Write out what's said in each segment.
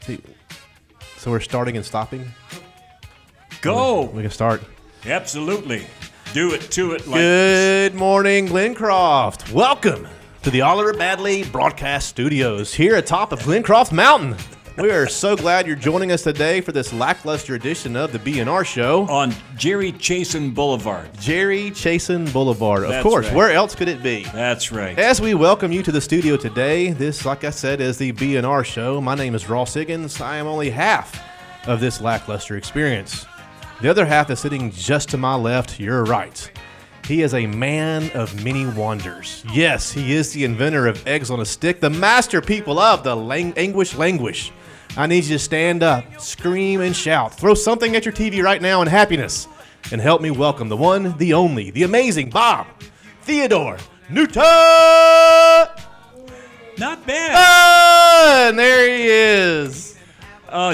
So we're starting and stopping? Go! We can start. Absolutely. Do it to it. Good morning, Glencroft. Welcome to the Oliver Badley Broadcast Studios here atop of Glencroft Mountain. We are so glad you're joining us today for this lackluster edition of the B&R Show. On Jerry Chasen Boulevard. Jerry Chasen Boulevard. Of That's course, right. Where else could it be? That's right. As we welcome you to the studio today, this, like I said, is the B&R Show. My name is Ross Higgins. I am only half of this lackluster experience. The other half is sitting just to my left, your right. He is a man of many wonders. Yes, he is the inventor of eggs on a stick, the master people of the anguish languish. I need you to stand up, scream and shout. Throw something at your TV right now in happiness. And help me welcome the one, the only, the amazing Bob Theodore Newton! Not bad. And there he is.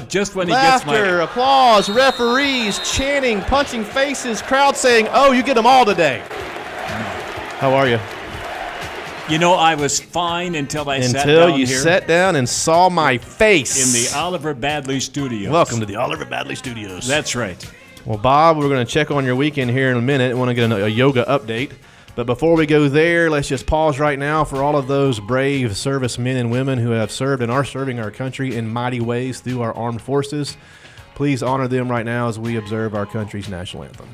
Just when Laughter, he gets my... applause, referees, chanting, punching faces, crowd saying, oh, you get them all today. How are you? You know, I was fine until I sat down Until you here sat down and saw my face. in the Oliver Badley Studios. Welcome to the Oliver Badley Studios. That's right. Well, Bob, we're going to check on your weekend here in a minute. We want to get a yoga update. But before we go there, let's just pause right now for all of those brave servicemen and women who have served and are serving our country in mighty ways through our armed forces. Please honor them right now as we observe our country's national anthem.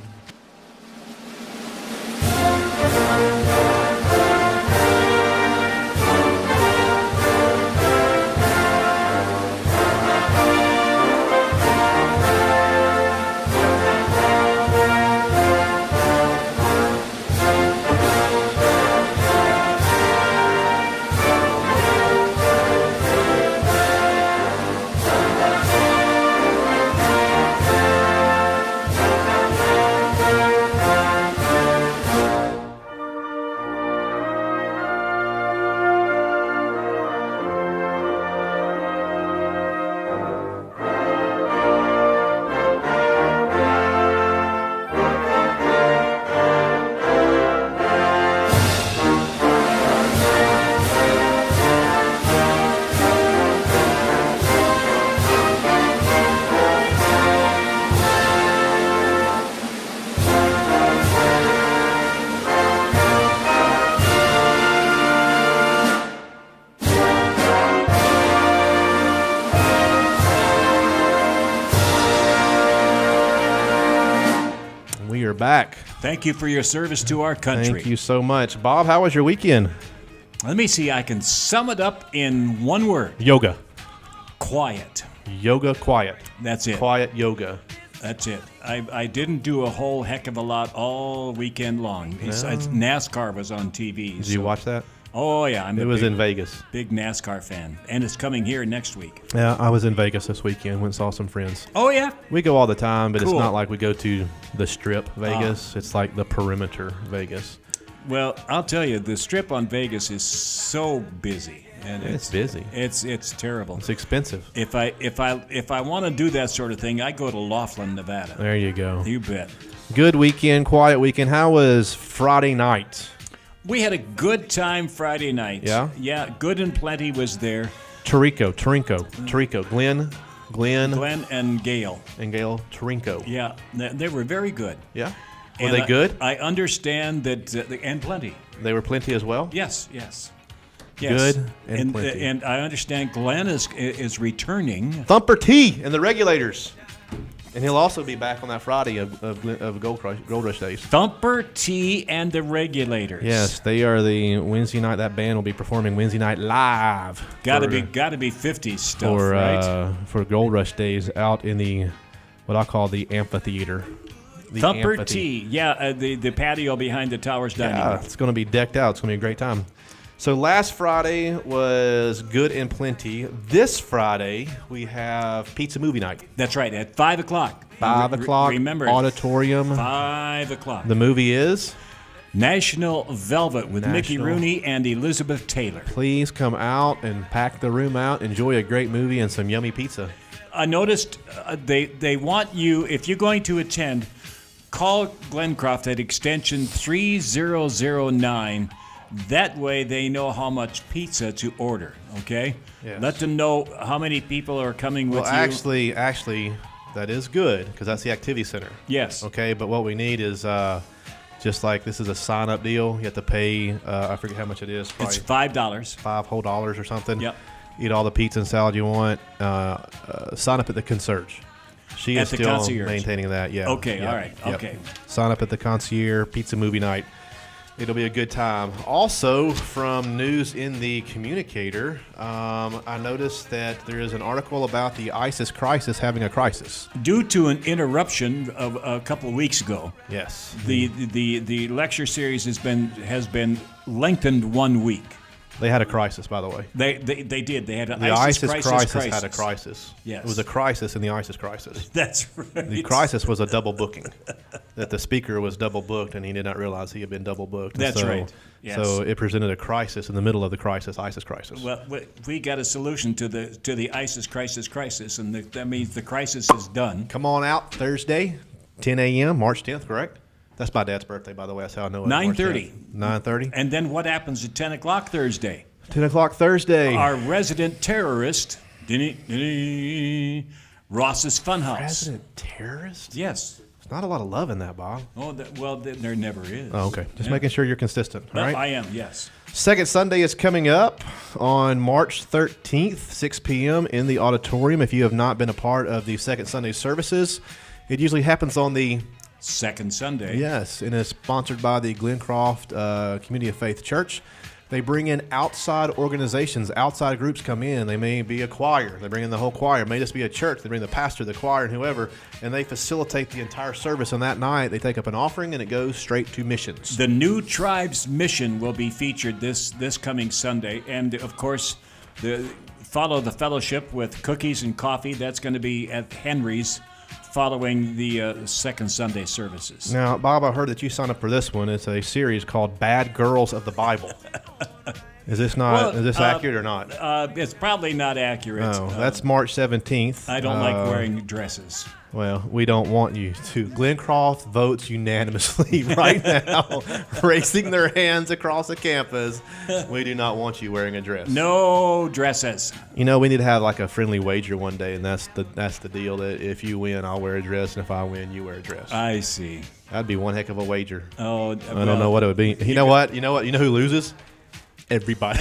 Back. Thank you for your service to our country. Thank you so much. Bob, how was your weekend? Let me see. I can sum it up in one word. Yoga. Quiet. Yoga, quiet. That's it. Quiet yoga. That's it. I didn't do a whole heck of a lot all weekend long. Besides, NASCAR was on TV. Did you watch that? Oh, yeah. It was in Vegas. Big NASCAR fan. And it's coming here next week. Yeah, I was in Vegas this weekend. Went and saw some friends. Oh, yeah? We go all the time, but Cool. It's not like we go to the Strip Vegas. It's like the perimeter Vegas. Well, I'll tell you, the Strip on Vegas is so busy. And it's busy. It's terrible. It's expensive. If I want to do that sort of thing, I go to Laughlin, Nevada. There you go. You bet. Good weekend, quiet weekend. How was Friday night? We had a good time Friday night. Yeah? Yeah, Good and Plenty was there. Tarico, Glenn and Gail. And Gail Tarico. Yeah, they were very good. Yeah? Were And they good? I understand that, and Plenty. They were plenty as well? Yes. Good and plenty. And I understand Glenn is returning. Thumper T and the Regulators. And he'll also be back on that Friday of Gold Rush Days. Thumper T and the Regulators. Yes, they are the Wednesday night. That band will be performing Wednesday night live. Gotta be 50s stuff, right? For Gold Rush Days out in the what I call the amphitheater. Thumper T, yeah, the patio behind the Towers dining room. It's going to be decked out. It's going to be a great time. So last Friday was Good and Plenty. This Friday, we have Pizza Movie Night. That's right, at 5 o'clock. 5 o'clock, Remember, auditorium. 5 o'clock. The movie is? National Velvet with Mickey Rooney and Elizabeth Taylor. Please come out and pack the room out. Enjoy a great movie and some yummy pizza. I noticed they want you, if you're going to attend, call Glencroft at extension 3009 That way they know how much pizza to order, okay? Yes. Let them know how many people are coming with you. Actually, that is good because that's the activity center. Yes. Okay, but what we need is just like this is a sign-up deal. You have to pay, I forget how much it is. It's $5. $5 whole or something. Yep. Eat all the pizza and salad you want. Sign up at the concierge. She At is the still concierge. maintaining that. Yeah. Okay, Yep. all right, Yep. okay. Sign up at the concierge pizza movie night. It'll be a good time. Also, from news in the Communicator, I noticed that there is an article about the ISIS crisis having a crisis. Due to an interruption of a couple of weeks ago, Yes. the lecture series has been lengthened 1 week. They had a crisis, by the way. They did. They had an The ISIS crisis crisis. had a crisis. Yes. It was a crisis in the ISIS crisis. That's right. The crisis was a double booking. That the speaker was double booked and he did not realize he had been double booked. That's right. Yes. So it presented a crisis in the middle of the crisis, ISIS crisis. Well, we got a solution to the ISIS crisis, and that means the crisis is done. Come on out Thursday, 10 a.m., March 10th, correct? That's my dad's birthday, by the way. That's how I know it. 9:30. 9:30. And then what happens at 10 o'clock Thursday? 10 o'clock Thursday. Our resident terrorist, Ross's Funhouse. Resident terrorist? Yes. There's not a lot of love in that, Bob. Oh, there never is. Oh, okay. Just making sure you're consistent. All Well, right. I am, yes. Second Sunday is coming up on March 13th, 6 p.m. in the auditorium. If you have not been a part of the Second Sunday services, it usually happens on the Second Sunday. Yes, and it's sponsored by the Glencroft Community of Faith Church. They bring in outside organizations, outside groups come in. They may be a choir. They bring in the whole choir. It may just be a church. They bring the pastor, the choir, and whoever, and they facilitate the entire service. On that night, they take up an offering, and it goes straight to missions. The New Tribes Mission will be featured this coming Sunday. And, of course, follow the fellowship with cookies and coffee. That's going to be at Henry's following the Second Sunday services. Now, Bob, I heard that you signed up for this one. It's a series called Bad Girls of the Bible. Is this accurate or not? It's probably not accurate. No, that's March 17th. I don't like wearing dresses. Well, we don't want you to. Glencroft votes unanimously right now, raising their hands across the campus. We do not want you wearing a dress. No dresses. You know, we need to have like a friendly wager one day, and that's the deal. That if you win, I'll wear a dress, and if I win, you wear a dress. I see. That'd be one heck of a wager. Oh, I don't know what it would be. You know what? You know who loses? Everybody.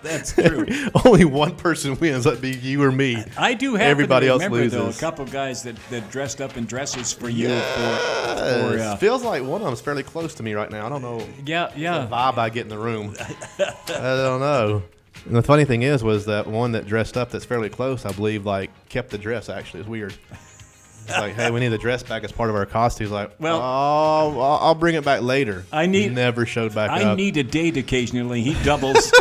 That's true. Only one person wins. That'd be you or me. I do have Everybody to else remember, though, a loses. couple guys that dressed up in dresses for you. Yes. Feels like one of them's fairly close to me right now. I don't know. Yeah. The vibe I get in the room. I don't know. And the funny thing was that one that dressed up that's fairly close, I believe, like kept the dress. Actually, it's weird. It's like, hey, we need the dress back as part of our costumes. Like, well, I'll bring it back later. Never showed back up. I need a date occasionally. He doubles.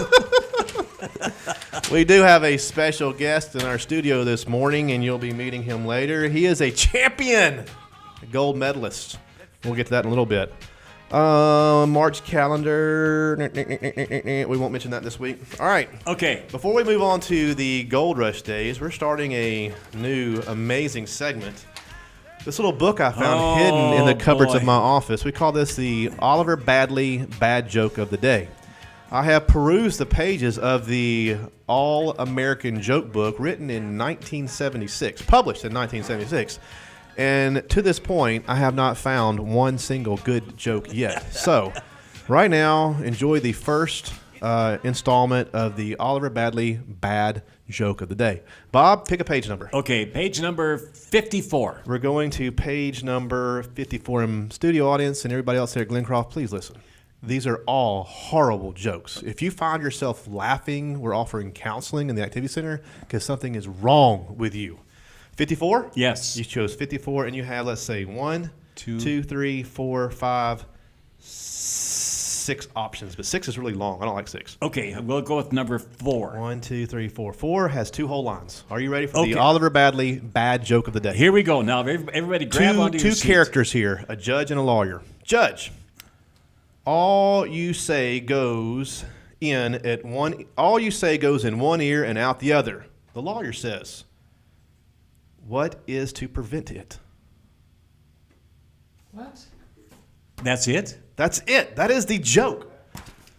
We do have a special guest in our studio this morning, and you'll be meeting him later. He is a champion, a gold medalist. We'll get to that in a little bit. March calendar. We won't mention that this week. All right. Okay. Before we move on to the Gold Rush days, we're starting a new amazing segment. This little book I found hidden in the cupboards of my office. We call this the Oliver Badley Bad Joke of the Day. I have perused the pages of the All-American Joke Book written in 1976, published in 1976. And to this point, I have not found one single good joke yet. So, right now, enjoy the first installment of the Oliver Badley Bad Joke of the Day. Bob, pick a page number. Okay, page number 54. We're going to page number 54. In studio audience and everybody else here at Glencroft, please listen. These are all horrible jokes. If you find yourself laughing, we're offering counseling in the activity center because something is wrong with you. 54? Yes. You chose 54, and you have, let's say, 1, 2, 3, 4, 5, 6 options. But 6 is really long. I don't like 6. Okay, we'll go with number 4. 1, 2, 3, 4. 4 has 2 whole lines. Are you ready for the Oliver Badley Bad Joke of the Day? Here we go. Now, everybody grab onto your seats. Two characters here, a judge and a lawyer. Judge, all you say goes in one ear and out the other. The lawyer says, what is to prevent it? What? That's it? That's it. That is the joke.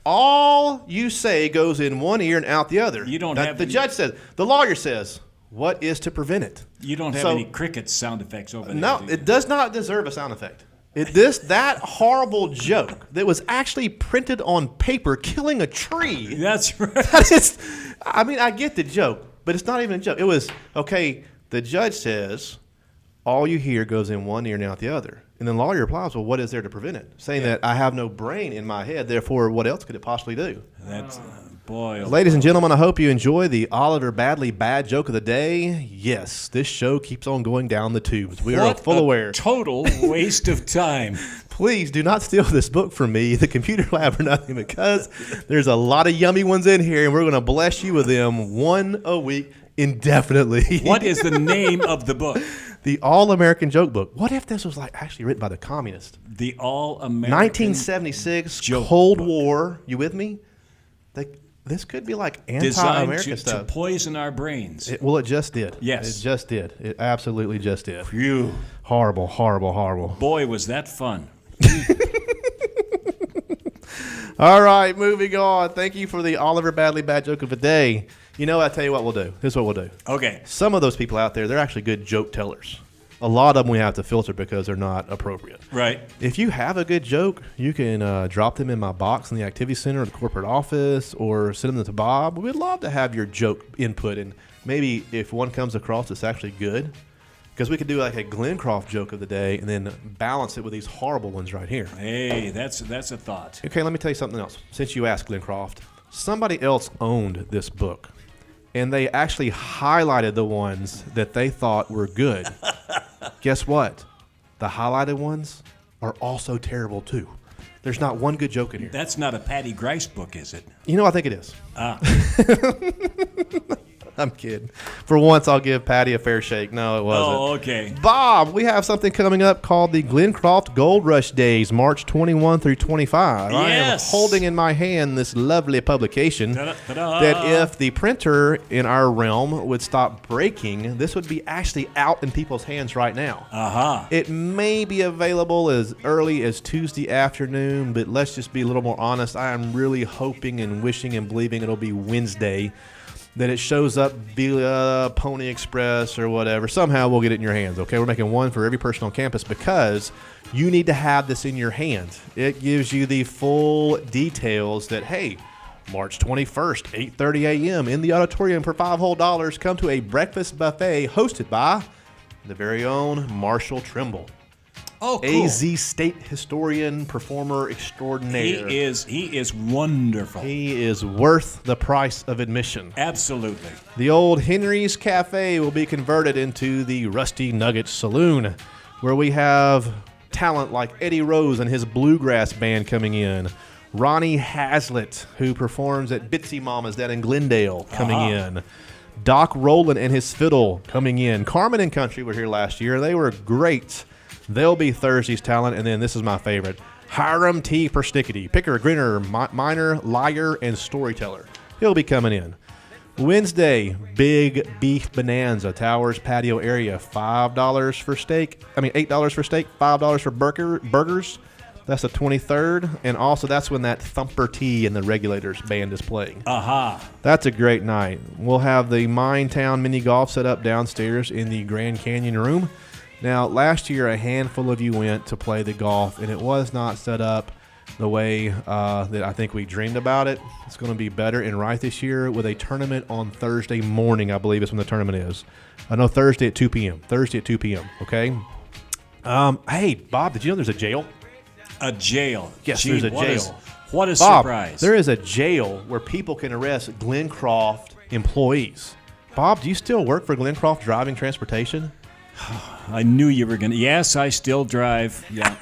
All you say goes in one ear and out the other. You don't that, have the any, judge says. The lawyer says, what is to prevent it? You don't have any cricket sound effects over there. No, it does not deserve a sound effect. That horrible joke that was actually printed on paper killing a tree. That's right. That is, I mean, I get the joke, but it's not even a joke. It was, okay, the judge says, all you hear goes in one ear and out the other. And the lawyer replies, well, what is there to prevent it? Saying that I have no brain in my head, therefore, what else could it possibly do? That's, boy. Oh Ladies and gentlemen, I hope you enjoy the Oliver Badley bad joke of the day. Yes, this show keeps on going down the tubes. We are full aware. Total waste of time. Please do not steal this book from me, the Computer Lab, or nothing, because there's a lot of yummy ones in here, and we're going to bless you with them one a week indefinitely. What is the name of the book? The All-American Joke Book. What if this was actually written by the communists? The All-American 1976 Joke Cold Book. War. You with me? This could be like Designed anti-American stuff. to poison our brains. It just did. Yes. It just did. It absolutely just did. Phew. Horrible, horrible, horrible. Boy, was that fun. All right, moving on. Thank you for the Oliver Badley bad joke of the day. You know, I tell you what we'll do. Here's what we'll do. Okay. Some of those people out there, they're actually good joke tellers. A lot of them we have to filter because they're not appropriate. Right. If you have a good joke, you can drop them in my box in the activity center or the corporate office, or send them to Bob. We'd love to have your joke input, and maybe if one comes across that's actually good, because we could do like a Glencroft joke of the day and then balance it with these horrible ones right here. Hey, that's a thought. Okay, let me tell you something else. Since you asked, Glencroft, somebody else owned this book, and they actually highlighted the ones that they thought were good. Guess what? The highlighted ones are also terrible, too. There's not one good joke in here. That's not a Patty Grice book, is it? You know, I think it is. Ah. I'm kidding. For once, I'll give Patty a fair shake. No, it wasn't. Oh, okay. Bob, we have something coming up called the Glencroft Gold Rush Days, March 21 through 25. Yes. I am holding in my hand this lovely publication Ta-da. that if the printer in our realm would stop breaking, this would be actually out in people's hands right now. Uh-huh. It may be available as early as Tuesday afternoon, but let's just be a little more honest. I am really hoping and wishing and believing it'll be Wednesday, that it shows up via Pony Express or whatever. Somehow we'll get it in your hands, okay? We're making one for every person on campus because you need to have this in your hands. It gives you the full details that, hey, March 21st, 8:30 a.m. in the auditorium for $5 whole. Come to a breakfast buffet hosted by the very own Marshall Trimble. Oh, cool. AZ State Historian, Performer Extraordinaire. He is wonderful. He is worth the price of admission. Absolutely. The old Henry's Cafe will be converted into the Rusty Nugget Saloon, where we have talent like Eddie Rose and his bluegrass band coming in. Ronnie Hazlitt, who performs at Bitsy Mama's down in Glendale, coming in. Doc Rowland and his fiddle coming in. Carmen and Country were here last year. They were great. They'll be Thursday's talent. And then this is my favorite. Hiram T. Persnickety, picker, grinner, miner, liar, and storyteller. He'll be coming in. Wednesday, Big Beef Bonanza, Towers Patio area. $8 for steak, $5 for burgers. That's the 23rd. And also that's when that Thumper T and the Regulators band is playing. Aha. That's a great night. We'll have the Mine Town mini golf set up downstairs in the Grand Canyon room. Now, last year, a handful of you went to play the golf, and it was not set up the way that I think we dreamed about it. It's going to be better and right this year with a tournament on Thursday morning, I believe is when the tournament is. No, Thursday at 2 p.m. Okay? Hey, Bob, did you know there's a jail? A jail. Yes, Gee, there's a jail. What a Bob, surprise. there is a jail where people can arrest Glencroft employees. Bob, do you still work for Glencroft Driving Transportation? I knew you were going to. Yes, I still drive. Yeah.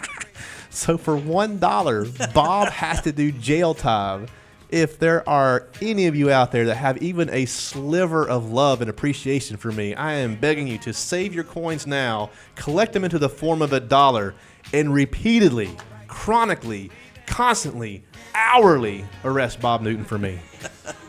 So for $1, Bob has to do jail time. If there are any of you out there that have even a sliver of love and appreciation for me, I am begging you to save your coins now, collect them into the form of $1, and repeatedly, chronically constantly, hourly arrest Bob Newton for me.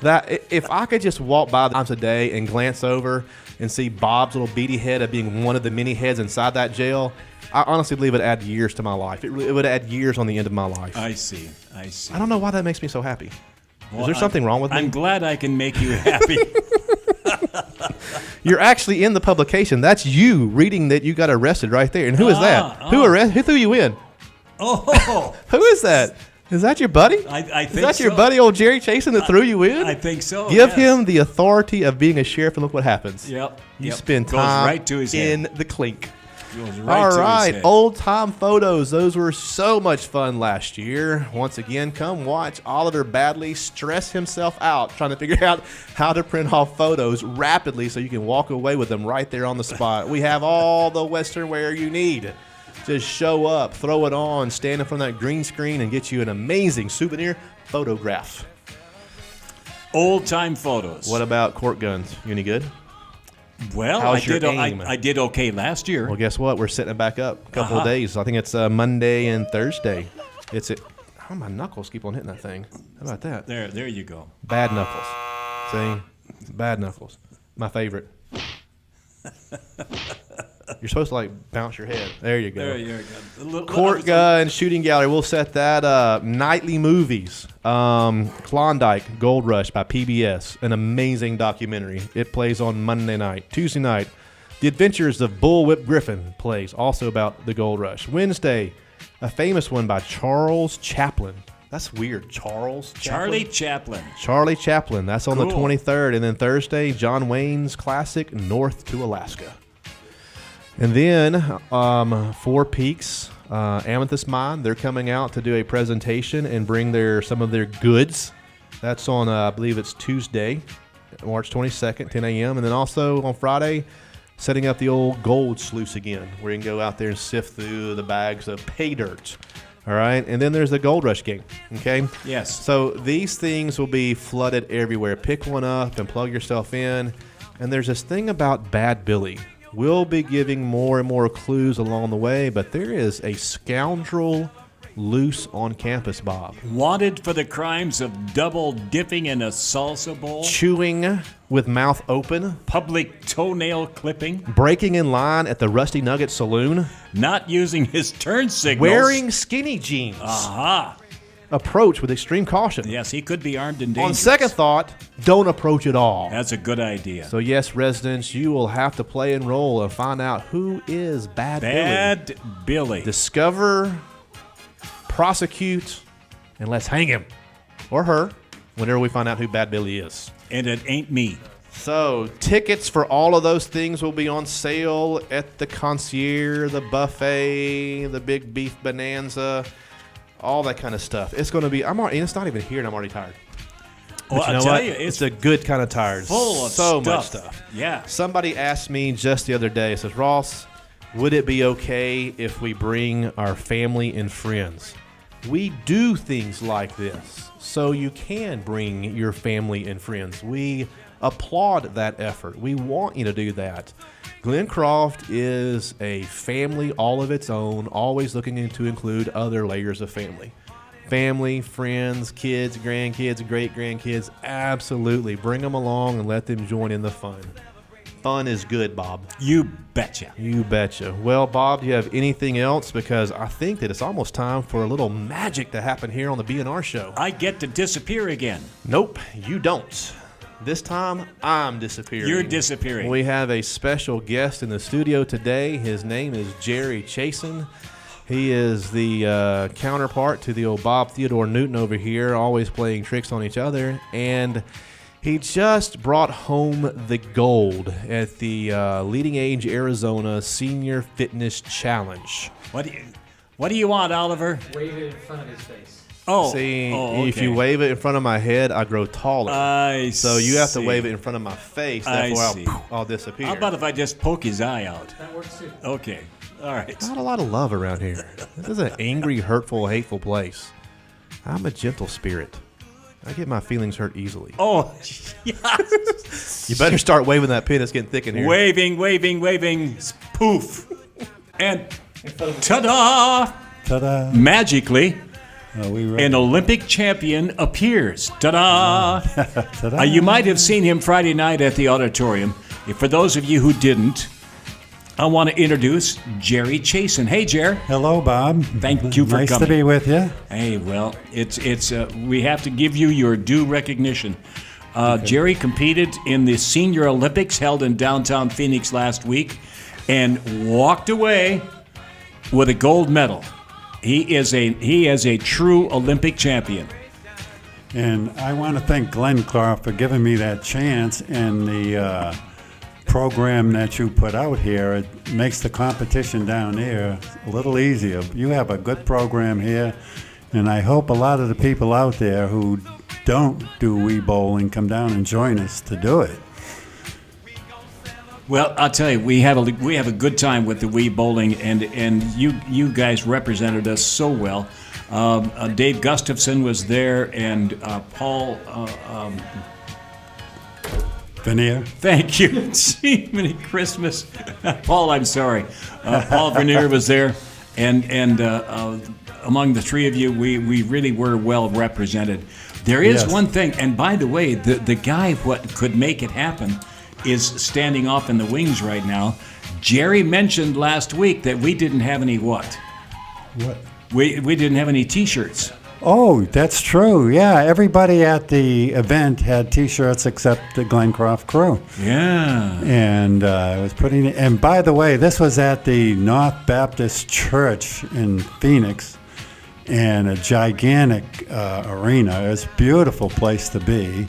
That if I could just walk by times a day and glance over and see Bob's little beady head of being one of the many heads inside that jail, I honestly believe it would add years to my life. It would add years on the end of my life. I see. I don't know why that makes me so happy. Well, Is there something wrong with me? I'm glad I can make you happy. You're actually in the publication. That's you reading that you got arrested right there. And who is that? Who threw you in? Oh. Who is that? Is that your buddy? I think so. Is that your buddy, old Jerry Chasen, that threw you in? I think so. Give him the authority of being a sheriff, and look what happens. Yep. You spend time in the clink. All right, old-time photos. Those were so much fun last year. Once again, come watch Oliver Badley stress himself out trying to figure out how to print off photos rapidly so you can walk away with them right there on the spot. We have all the Western wear you need. Just show up, throw it on, stand in front of that green screen, and get you an amazing souvenir photograph. Old-time photos. What about court guns? You any good? Well, I did okay last year. Well, guess what? We're setting it back up a couple of days. I think it's Monday and Thursday. How my knuckles keep on hitting that thing? How about that? There you go. Bad knuckles. See? Bad knuckles. My favorite. You're supposed to bounce your head. There you go. There you go. Court gun shooting gallery. We'll set that up. Nightly movies. Klondike Gold Rush by PBS. An amazing documentary. It plays on Monday night. Tuesday night, The Adventures of Bullwhip Griffin plays, also about the Gold Rush. Wednesday, a famous one by Charles Chaplin. That's weird. Charlie Chaplin. Charlie Chaplin. That's on the 23rd. And then Thursday, John Wayne's classic, North to Alaska. And then Four Peaks, Amethyst Mine, they're coming out to do a presentation and bring some of their goods. That's on, I believe it's Tuesday, March 22nd, 10 a.m. And then also on Friday, setting up the old gold sluice again, where you can go out there and sift through the bags of pay dirt. All right, and then there's the Gold Rush game, okay? Yes. So these things will be flooded everywhere. Pick one up and plug yourself in. And there's this thing about Bad Billy. We'll be giving more and more clues along the way, but there is a scoundrel loose on campus, Bob. Wanted for the crimes of double dipping in a salsa bowl. Chewing with mouth open. Public toenail clipping. Breaking in line at the Rusty Nugget Saloon. Not using his turn signals. Wearing skinny jeans. Aha. Approach with extreme caution. Yes, he could be armed and dangerous. On second thought, don't approach at all. That's a good idea. So yes, residents, you will have to play and roll and find out who is Bad Billy. Discover, prosecute, and let's hang him or her whenever we find out who Bad Billy is. And it ain't me. So tickets for all of those things will be on sale at the concierge, the buffet, the big beef bonanza. All that kind of stuff. It's going to be, and it's not even here and I'm already tired. Well, I'll tell you, it's a good kind of tired. Full of so stuff. much stuff. Yeah. Somebody asked me just the other day, says, Ross, would it be okay if we bring our family and friends? We do things like this, so you can bring your family and friends. We applaud that effort. We want you to do that. Glencroft is a family all of its own, always looking to include other layers of family. Family, friends, kids, grandkids, great-grandkids, absolutely. Bring them along and let them join in the fun. Fun is good, Bob. You betcha. You betcha. Well, Bob, do you have anything else? Because I think that it's almost time for a little magic to happen here on the B&R Show. I get to disappear again. Nope, you don't. This time, I'm disappearing. You're disappearing. We have a special guest in the studio today. His name is Jerry Chasen. He is the counterpart to the old Bob Theodore Newton over here, always playing tricks on each other. And he just brought home the gold at the Leading Age Arizona Senior Fitness Challenge. What do you want, Oliver? Wave it in front of his face. Oh, see, okay. If you wave it in front of my head, I grow taller. So you have to see. wave it in front of my face. Therefore, I'll disappear. How about if I just poke his eye out? That works too. Okay. All right. Not a lot of love around here. This is an angry, hurtful, hateful place. I'm a gentle spirit. I get my feelings hurt easily. Oh, yes. You better start waving that pen. It's getting thick in here. Waving. Poof. And ta-da! Ta-da! Magically, Are we ready? An Olympic champion appears. Ta-da! Ta-da. You might have seen him Friday night at the auditorium. For those of you who didn't, I want to introduce Jerry Chasen. Hey, Jer. Hello, Bob. Thank you for nice coming. to be with you. Hey, well, it's we have to give you your due recognition. Jerry competed in the Senior Olympics held in downtown Phoenix last week and walked away with a gold medal. He is a true Olympic champion. And I want to thank Glencroft for giving me that chance, and the program that you put out here. It makes the competition down there a little easier. You have a good program here, and I hope a lot of the people out there who don't do Wii bowling come down and join us to do it. Well, I'll tell you, we have a good time with the Wii bowling, and you guys represented us so well. Dave Gustafson was there, and Paul. Veneer. Thank you. Gee, Merry Christmas, Paul. I'm sorry. Paul Vernier was there, and among the three of you, we really were well represented. There is Yes. one thing, and by the way, the guy what could make it happen is standing off in the wings right now. Jerry mentioned last week that we didn't have any what? What? We didn't have any T-shirts. Oh, that's true. Yeah, everybody at the event had T-shirts except the Glencroft crew. Yeah. And it was pretty. And by the way, this was at the North Baptist Church in Phoenix, and a gigantic arena. It was a beautiful place to be,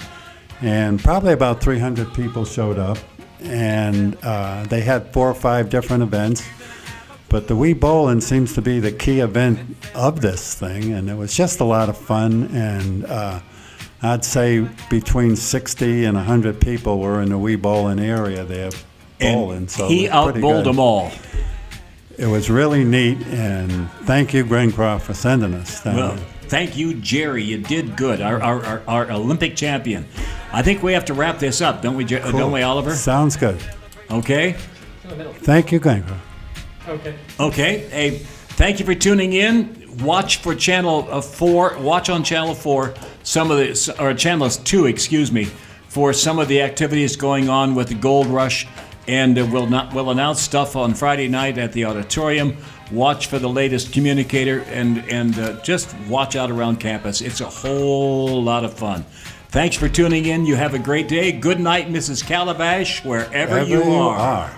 and probably about 300 people showed up. And they had 4 or 5 different events. But the Wii Bowling seems to be the key event of this thing, and it was just a lot of fun. And I'd say between 60 and 100 people were in the Wii Bowling area there bowling. And so he it was pretty outbowled good. them all. It was really neat, and thank you, Glencroft, for sending us down Well, there. thank you, Jerry. You did good. Our Olympic champion. I think we have to wrap this up, don't we, don't we, Oliver? Sounds good. Okay. Thank you, Glencroft. Okay. Hey, thank you for tuning in. Watch for Channel 4. Watch on Channel 4 some of the, or Channel 2, excuse me, for some of the activities going on with the Gold Rush, and we'll announce stuff on Friday night at the auditorium. Watch for the latest communicator, and just watch out around campus. It's a whole lot of fun. Thanks for tuning in. You have a great day. Good night, Mrs. Calabash, wherever you are.